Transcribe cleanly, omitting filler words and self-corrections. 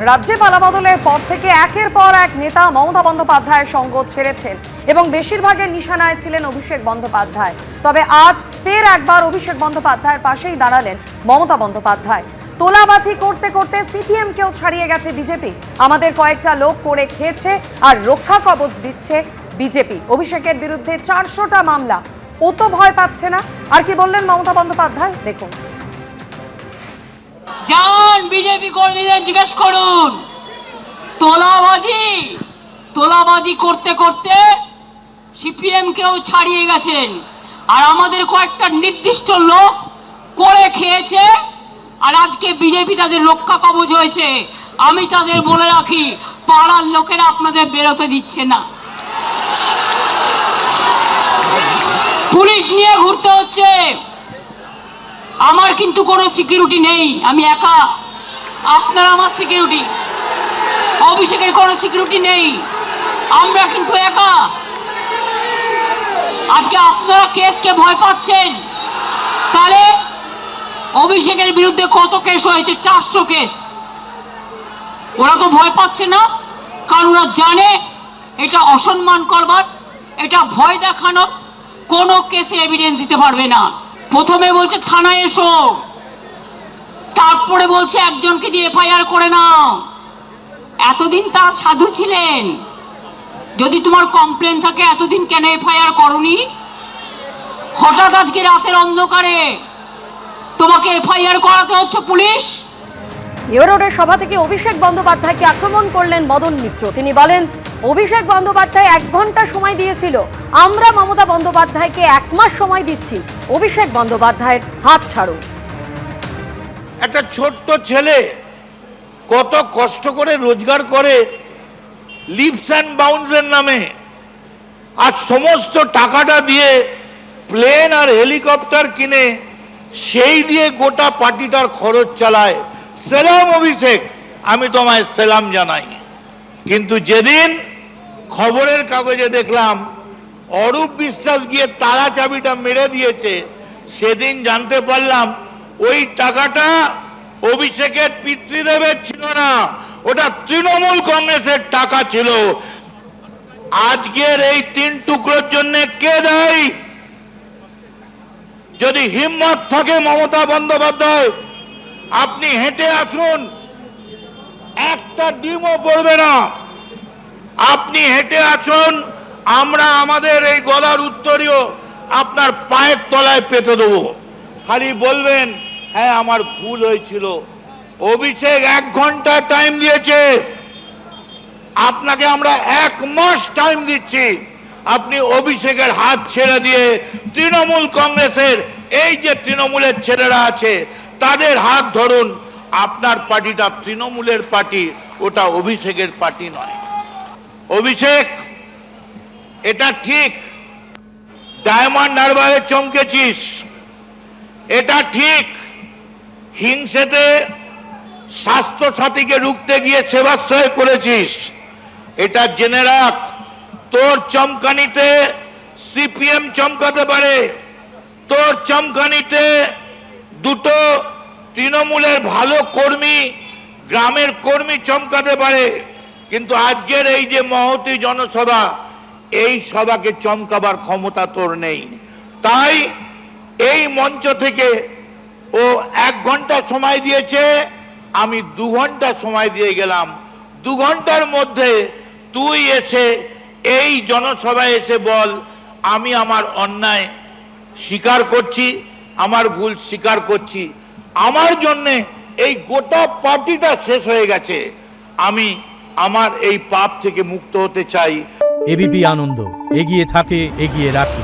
রাজ্যে পালাবদলের পর থেকে একের পর এক নেতা মমতা বন্দ্যোপাধ্যায়ের সঙ্গ ছেড়েছেন এবং বেশিরভাগের নিশানায় ছিলেন অভিষেক বন্দ্যোপাধ্যায়। তবে আজ ফের একবার অভিষেক বন্দ্যোপাধ্যায়ের পাশেই দাঁড়ালেন মমতা বন্দ্যোপাধ্যায়। তোলাবাজি করতে করতে সিপিএম কেও ছাড়িয়ে গেছে বিজেপি। আমাদের কয়েকটা লোক করে খেয়েছে আর রক্ষা কবচ দিচ্ছে বিজেপি। অভিষেকের বিরুদ্ধে 400টা মামলা, ও তো ভয় পাচ্ছে না। আর কি বললেন মমতা বন্দ্যোপাধ্যায় দেখুন। যান বিজেপি কর্মীদের জিজ্ঞেস করুন, তোলাবাজি করতে করতে সিপিএম কেও ছাড়িয়ে গেছেন আর আমাদের কয়েকটা নির্দিষ্ট লোক করে খেয়েছে আর আজকে বিজেপি তাদের রক্ষা কবচ হয়েছে। আমি তাদের বলে রাখি, পাড়ার লোকেরা আপনাদের বেরোতে দিচ্ছে না, পুলিশ নিয়ে ঘুরতে হচ্ছে। আমার কিন্তু কোনো সিকিউরিটি নেই, আমি একা, আপনারা আমার সিকিউরিটি। অভিষেকের কোনো সিকিউরিটি নেই, আমরা কিন্তু একা। আজকে আপনারা কেসকে ভয় পাচ্ছেন, তাহলে অভিষেকের বিরুদ্ধে কত কেস হয়েছে? 400 কেস। ওরা তো ভয় পাচ্ছে না, কারণ ওরা জানে এটা অসম্মান করবার, এটা ভয় দেখানোর, কোনো কেসে এভিডেন্স দিতে পারবে না। প্রথমে বলছে থানায় এসো, তারপরে বলছে একজনকে দিয়ে এফআইআর করে নাও। এতদিন তারা সাধু ছিলেন, যদি তোমার কমপ্লেন থাকে এতদিন কেন এফআইআর করনি? হঠাৎ আজকে রাতের অন্ধকারে তোমাকে এফআইআর করাতে হচ্ছে পুলিশ। ইউরোডের সভা থেকে অভিষেক বন্দ্যোপাধ্যায়কে আক্রমণ করলেন মদন মিত্র। তিনি বলেন, অভিষেক বন্দ্যোপাধ্যায় 1 ঘন্টা সময় দিয়েছিল, আমরা মমতা বন্দ্যোপাধ্যায়কে 1 মাস সময় দিচ্ছি। অভিষেক বন্দ্যোপাধ্যায়ের হাত ছাড়ুন। একটা ছোট্ট ছেলে কত কষ্ট করে রোজগার করে লিপস অ্যান্ড বাউন্সের নামে, আর সমস্ত টাকাটা দিয়ে প্লেন আর হেলিকপ্টার কিনে সেই দিয়ে গোটা পার্টিটার খরচ চালায়। সেলাম অভিষেক, আমি তোমায় সেলাম জানাই। কিন্তু যেদিন খবরের কাগজে দেখলাম অরূপ বিশ্বাস গিয়ে তালা চাবিটা মেরে দিয়েছে, সেদিন জানতে পারলাম ওই টাকাটা অভিষেকের পিতৃদেবের ছিল না, ওটা তৃণমূল কংগ্রেসের টাকা ছিল। আজকের এই 3 টুকরোর জন্য কে দায়ী? যদি হিম্মত থাকে মমতা বন্দ্যোপাধ্যায়, আপনি হেঁটে আসুন, একটা ডিমও পড়বে না। আপনি হেঁটে আসুন, আমরা আমাদের এই গলার উত্তরীয় আপনার পায়ের তলায় পেতে দেবো। খালি বলবেন হ্যাঁ আমার ভুল হয়েছিল। অভিষেক 1 ঘন্টা টাইম দিয়েছে, আপনাকে আমরা 1 মাস টাইম দিচ্ছি। আপনি অভিষেকের হাত ছেড়ে দিয়ে তৃণমূল কংগ্রেসের এই যে তৃণমূলের ছেলেরা আছে তাদের হাত ধরুন। আপনার পার্টিটা তৃণমূলের পার্টি, ওটা অভিষেকের পার্টি নয়। অভিষেক, এটা ঠিক ডায়মন্ড হারবারে চমকেছিস, এটা ঠিক হিংসেতে স্বাস্থ্য সাথীকে রুখতে গিয়ে সেবাশ্রয় করেছিস। এটা জেনে রাখ, তোর চমকানিতে সিপিএম চমকাতে পারে, তোর চমকানিতে 2টো তৃণমূলের ভালো কর্মী, গ্রামের কর্মী চমকাতে পারে, কিন্তু আজকের এই যে মহতী জনসভা, এই সভাকে চমকাবার ক্ষমতা তোর নেই। তাই এই মঞ্চ থেকে ও 1 ঘন্টা সময় দিয়েছে, আমি 2 ঘন্টা সময় দিয়ে গেলাম। 2 ঘন্টার মধ্যে তুই এসে এই জনসভায় এসে বল, আমি আমার অন্যায় স্বীকার করছি, আমার ভুল স্বীকার করছি, আমার জন্য এই গোটা পার্টিটা শেষ হয়ে গেছে, আমি আমার এই পাপ থেকে মুক্ত হতে চাই। এবিপি আনন্দ, এগিয়ে থাকে, এগিয়ে রাখে।